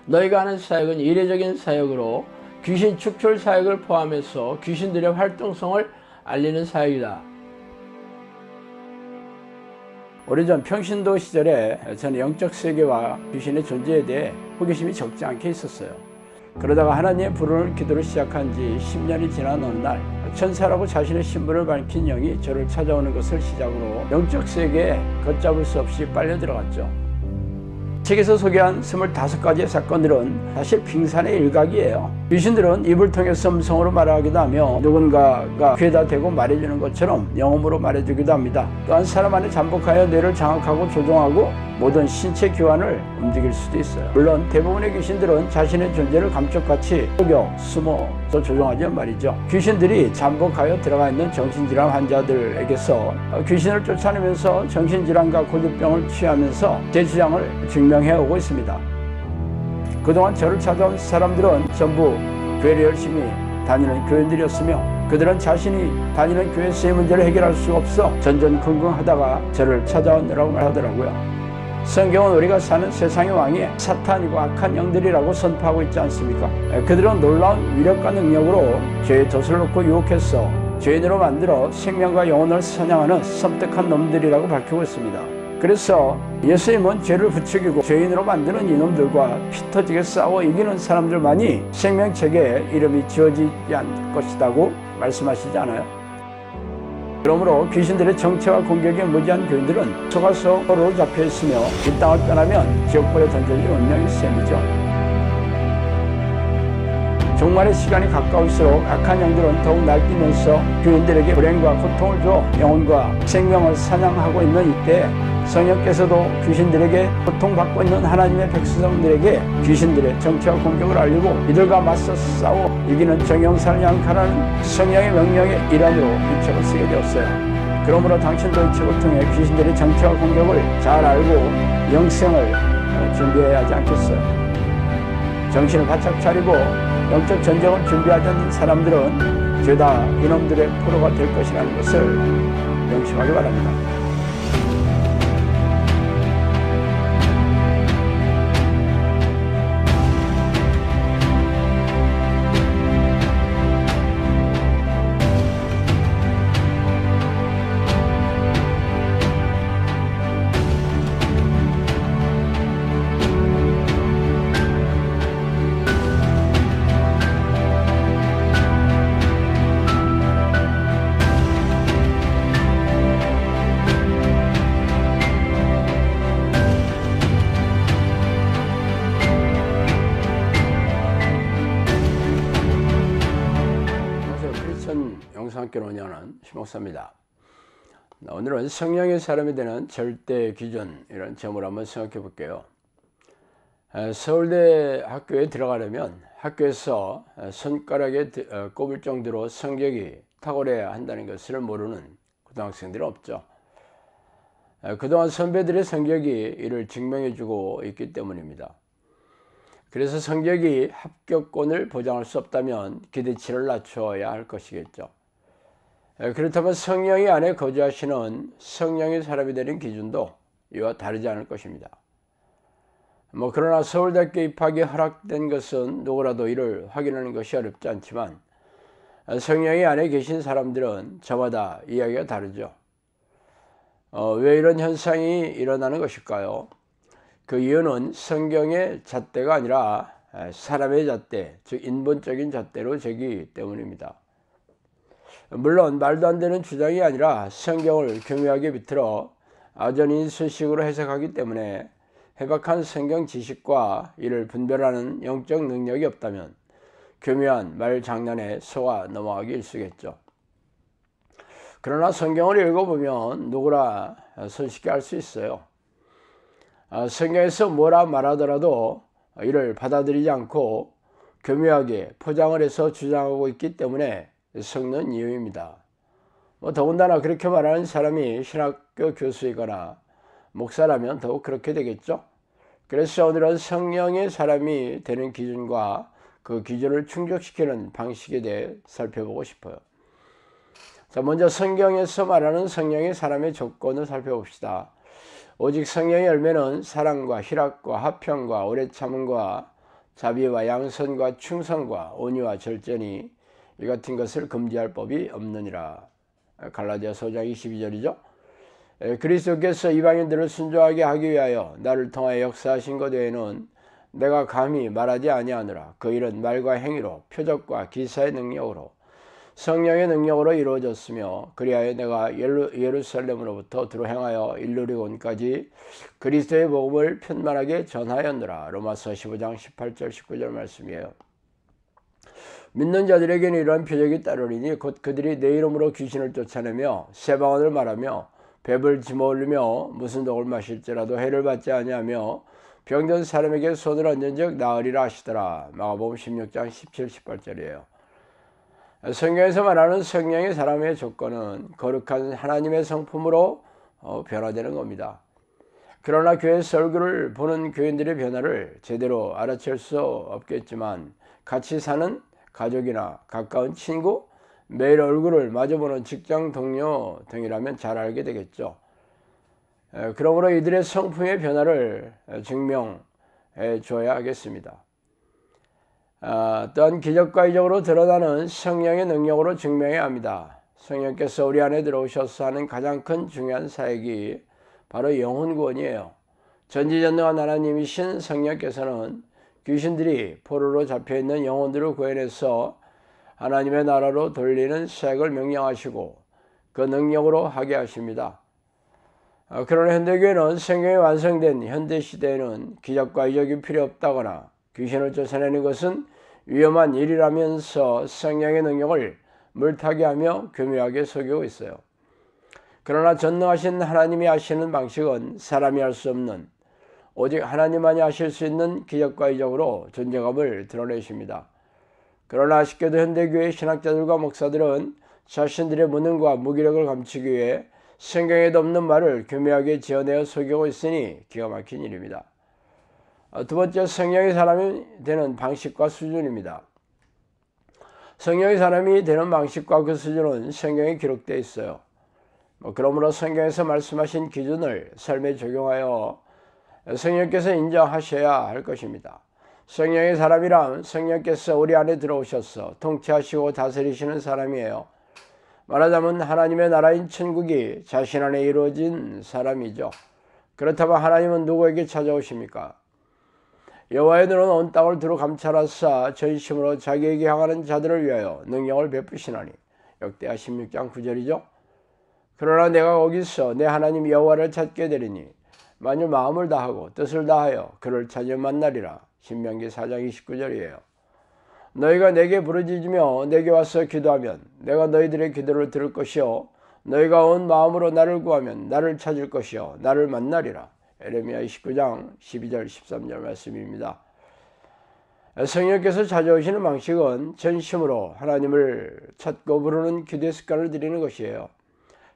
너희가 하는 사역은 이례적인 사역으로 귀신 축출 사역을 포함해서 귀신들의 활동성을 알리는 사역이다. 오래전 평신도 시절에 저는 영적 세계와 귀신의 존재에 대해 호기심이 적지 않게 있었어요. 그러다가 하나님의 부르는 기도를 시작한 지 10년이 지난 어느 날 천사라고 자신의 신분을 밝힌 영이 저를 찾아오는 것을 시작으로 영적 세계에 걷잡을 수 없이 빨려 들어갔죠. 책에서 소개한 25가지의 사건들은 사실 빙산의 일각이에요. 귀신들은 입을 통해서 음성으로 말하기도 하며 누군가가 귀에다 대고 말해주는 것처럼 영음으로 말해주기도 합니다. 또한 사람 안에 잠복하여 뇌를 장악하고 조종하고 모든 신체 기관을 움직일 수도 있어요. 물론 대부분의 귀신들은 자신의 존재를 감쪽같이 속여 숨어서 조종하지만 말이죠. 귀신들이 잠복하여 들어가 있는 정신질환 환자들에게서 귀신을 쫓아내면서 정신질환과 고질병을 취하면서 제 주장을 증명해오고 있습니다. 그동안 저를 찾아온 사람들은 전부 교회를 열심히 다니는 교인들이었으며 그들은 자신이 다니는 교회에서의 문제를 해결할 수 없어 전전긍긍하다가 저를 찾아오느라고 말하더라고요. 성경은 우리가 사는 세상의 왕이 사탄이고 악한 영들이라고 선포하고 있지 않습니까? 그들은 놀라운 위력과 능력으로 죄의 덫을 놓고 유혹해서 죄인으로 만들어 생명과 영혼을 사냥하는 섬뜩한 놈들이라고 밝히고 있습니다. 그래서 예수님은 죄를 부추기고 죄인으로 만드는 이놈들과 피 터지게 싸워 이기는 사람들만이 생명책에 이름이 지어지지 않을 것이라고 말씀하시지 않아요? 그러므로 귀신들의 정체와 공격에 무지한 교인들은 속아서 포로로 잡혀있으며 이 땅을 떠나면 지옥불에 던져질 운명의 셈이죠. 종말의 시간이 가까울수록 악한 영들은 더욱 날뛰면서 교인들에게 불행과 고통을 줘 영혼과 생명을 사냥하고 있는 이때 성령께서도 귀신들에게 고통받고 있는 하나님의 백성들에게 귀신들의 정체와 공격을 알리고 이들과 맞서 싸워 이기는 정형산을 향 가라는 성령의 명령의 일환으로 이 책을 쓰게 되었어요. 그러므로 당신도 이 책을 통해 귀신들의 정체와 공격을 잘 알고 영생을 준비해야 하지 않겠어요? 정신을 바짝 차리고 영적 전쟁을 준비하지 않는 사람들은 죄다 이놈들의 포로가 될 것이라는 것을 명심하기 바랍니다. 영상학교를 운영하는 심목사입니다. 오늘은 성령의 사람이 되는 절대 기준 이런 점을 한번 생각해 볼게요. 서울대 학교에 들어가려면 학교에서 손가락에 꼽을 정도로 성격이 탁월해야 한다는 것을 모르는 고등학생들은 없죠. 그동안 선배들의 성격이 이를 증명해 주고 있기 때문입니다. 그래서 성적이 합격권을 보장할 수 없다면 기대치를 낮춰야 할 것이겠죠. 그렇다면 성령이 안에 거주하시는 성령의 사람이 되는 기준도 이와 다르지 않을 것입니다. 그러나 서울대학교 입학이 허락된 것은 누구라도 이를 확인하는 것이 어렵지 않지만 성령이 안에 계신 사람들은 저마다 이야기가 다르죠. 왜 이런 현상이 일어나는 것일까요? 그 이유는 성경의 잣대가 아니라 사람의 잣대, 즉 인본적인 잣대로 재기 때문입니다. 물론 말도 안 되는 주장이 아니라 성경을 교묘하게 비틀어 아전인 수식으로 해석하기 때문에 해박한 성경 지식과 이를 분별하는 영적 능력이 없다면 교묘한 말 장난에 속아 넘어가기 일쑤겠죠. 그러나 성경을 읽어보면 누구나 손쉽게 알 수 있어요. 성경에서 뭐라 말하더라도 이를 받아들이지 않고 교묘하게 포장을 해서 주장하고 있기 때문에 섞는 이유입니다. 더군다나 그렇게 말하는 사람이 신학교 교수이거나 목사라면 더욱 그렇게 되겠죠. 그래서 오늘은 성령의 사람이 되는 기준과 그 기준을 충족시키는 방식에 대해 살펴보고 싶어요. 자, 먼저 성경에서 말하는 성령의 사람의 조건을 살펴봅시다. 오직 성령의 열매는 사랑과 희락과 화평과 오래 참음과 자비와 양선과 충성과 온유와 절제니 이 같은 것을 금지할 법이 없느니라. 갈라디아서 5장 22절이죠. 그리스도께서 이방인들을 순종하게 하기 위하여 나를 통하여 역사하신 것 외에는 내가 감히 말하지 아니하노라. 그 일은 말과 행위로 표적과 기사의 능력으로 성령의 능력으로 이루어졌으며 그리하여 내가 예루살렘으로부터 들어 행하여 일루리온까지 그리스도의 복음을 편만하게 전하였노라. 로마서 15장 18절 19절 말씀이에요. 믿는 자들에게는 이러한 표적이 따르리니 곧 그들이 내 이름으로 귀신을 쫓아내며 새 방언을 말하며 뱀을 집어올리며 무슨 독을 마실지라도 해를 받지 아니하며 병든 사람에게 손을 얹은즉 나으리라 하시더라. 마가복음 16장 17, 18절이에요. 성경에서 말하는 성령의 사람의 조건은 거룩한 하나님의 성품으로 변화되는 겁니다. 그러나 교회 설교를 보는 교인들의 변화를 제대로 알아챌 수 없겠지만 같이 사는 가족이나 가까운 친구, 매일 얼굴을 마주보는 직장 동료 등이라면 잘 알게 되겠죠. 그러므로 이들의 성품의 변화를 증명해 줘야 하겠습니다. 또한 기적과 이적으로 드러나는 성령의 능력으로 증명해야 합니다. 성령께서 우리 안에 들어오셔서 하는 가장 큰 중요한 사역이 바로 영혼 구원이에요. 전지전능한 하나님이신 성령께서는 귀신들이 포로로 잡혀있는 영혼들을 구해내서 하나님의 나라로 돌리는 사역을 명령하시고 그 능력으로 하게 하십니다. 그러나 현대교회는 성경이 완성된 현대시대에는 기적과 이적이 필요 없다거나 귀신을 쫓아내는 것은 위험한 일이라면서 성령의 능력을 물타기 하며 교묘하게 속이고 있어요. 그러나 전능하신 하나님이 하시는 방식은 사람이 할 수 없는 오직 하나님만이 하실 수 있는 기적과 이적으로 존재감을 드러내십니다. 그러나 아쉽게도 현대교회 신학자들과 목사들은 자신들의 무능과 무기력을 감추기 위해 성경에도 없는 말을 교묘하게 지어내어 속이고 있으니 기가 막힌 일입니다. 두 번째, 성령의 사람이 되는 방식과 수준입니다. 성령의 사람이 되는 방식과 그 수준은 성경에 기록되어 있어요. 그러므로 성경에서 말씀하신 기준을 삶에 적용하여 성령께서 인정하셔야 할 것입니다. 성령의 사람이란 성령께서 우리 안에 들어오셔서 통치하시고 다스리시는 사람이에요. 말하자면 하나님의 나라인 천국이 자신 안에 이루어진 사람이죠. 그렇다면 하나님은 누구에게 찾아오십니까? 여호와의 눈은 온 땅을 두루 감찰하사 전심으로 자기에게 향하는 자들을 위하여 능력을 베푸시나니. 역대하 16장 9절이죠. 그러나 내가 거기서 내 하나님 여호와를 찾게 되리니 만일 마음을 다하고 뜻을 다하여 그를 찾아 만나리라. 신명기 4장 29절이에요. 너희가 내게 부르짖으며 내게 와서 기도하면 내가 너희들의 기도를 들을 것이요 너희가 온 마음으로 나를 구하면 나를 찾을 것이요 나를 만나리라. 에레미야 29장 12절 13절 말씀입니다. 성령께서 찾아오시는 방식은 전심으로 하나님을 찾고 부르는 기도의 습관을 들이는 것이에요.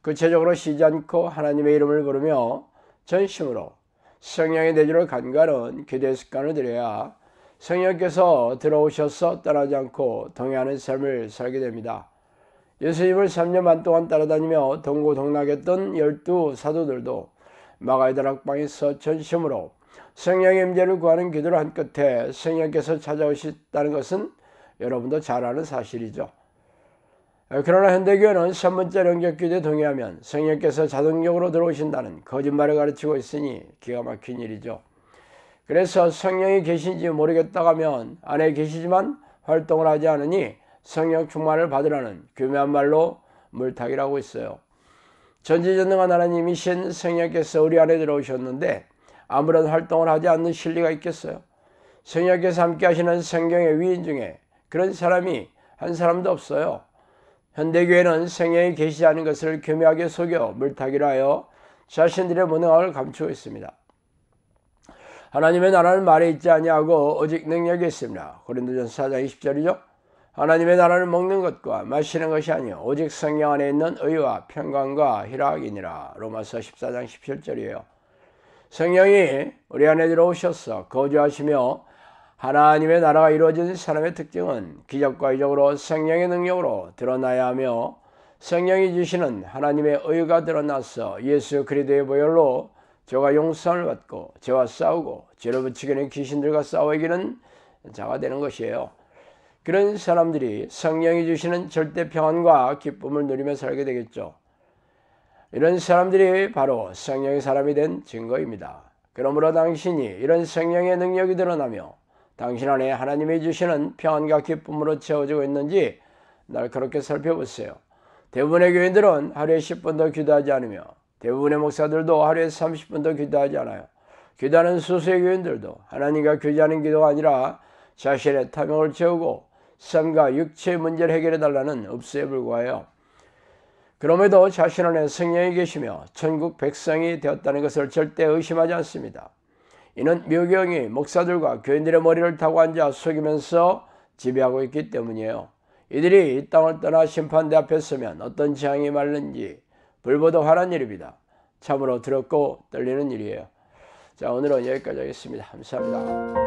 구체적으로 쉬지 않고 하나님의 이름을 부르며 전심으로 성령의 내주를 간과하는 기도의 습관을 들여야 성령께서 들어오셔서 떠나지 않고 동행하는 삶을 살게 됩니다. 예수님을 3년 반 동안 따라다니며 동고동락했던 12 사도들도 마가의 다락방에서 전심으로 성령의 임재를 구하는 기도를 한 끝에 성령께서 찾아오셨다는 것은 여러분도 잘 아는 사실이죠. 그러나 현대교회는 선문자 영접기도에 동의하면 성령께서 자동적으로 들어오신다는 거짓말을 가르치고 있으니 기가 막힌 일이죠. 그래서 성령이 계신지 모르겠다고 하면 안에 계시지만 활동을 하지 않으니 성령 충만을 받으라는 교묘한 말로 물타기라고 있어요. 전지전능한 하나님이신 성령께서 우리 안에 들어오셨는데 아무런 활동을 하지 않는 실리가 있겠어요? 성령께서 함께 하시는 성경의 위인 중에 그런 사람이 한 사람도 없어요. 현대교회는 성령이 계시지 않은 것을 교묘하게 속여 물타기를 하여 자신들의 무능함을 감추고 있습니다. 하나님의 나라는 말에 있지 아니하고 오직 능력이 있습니다. 고린도전서 4장 20절이죠. 하나님의 나라는 먹는 것과 마시는 것이 아니요 오직 성령 안에 있는 의와 평강과 희락이니라. 로마서 14장 17절이에요. 성령이 우리 안에 들어오셔서 거주하시며 하나님의 나라가 이루어진 사람의 특징은 기적과 이적으로 성령의 능력으로 드러나야 하며 성령이 주시는 하나님의 의가 드러나서 예수 그리스도의 보혈로 죄가 용서를 받고 죄와 싸우고 죄를 붙이기는 귀신들과 싸워 이기는 자가 되는 것이에요. 그런 사람들이 성령이 주시는 절대 평안과 기쁨을 누리며 살게 되겠죠. 이런 사람들이 바로 성령의 사람이 된 증거입니다. 그러므로 당신이 이런 성령의 능력이 드러나며 당신 안에 하나님이 주시는 평안과 기쁨으로 채워지고 있는지 날카롭게 살펴보세요. 대부분의 교인들은 하루에 10분도 기도하지 않으며 대부분의 목사들도 하루에 30분도 기도하지 않아요. 기도하는 소수의 교인들도 하나님과 교제하는 기도가 아니라 자신의 탐욕을 채우고 삶과 육체의 문제를 해결해 달라는 읍수에 불과해요. 그럼에도 자신 안에 성령이 계시며 천국 백성이 되었다는 것을 절대 의심하지 않습니다. 이는 묘경이 목사들과 교인들의 머리를 타고 앉아 속이면서 지배하고 있기 때문이에요. 이들이 이 땅을 떠나 심판대 앞에 서면 어떤 재앙이 말는지 불보듯 화난 일입니다. 참으로 두렵고 떨리는 일이에요. 자, 오늘은 여기까지 하겠습니다. 감사합니다.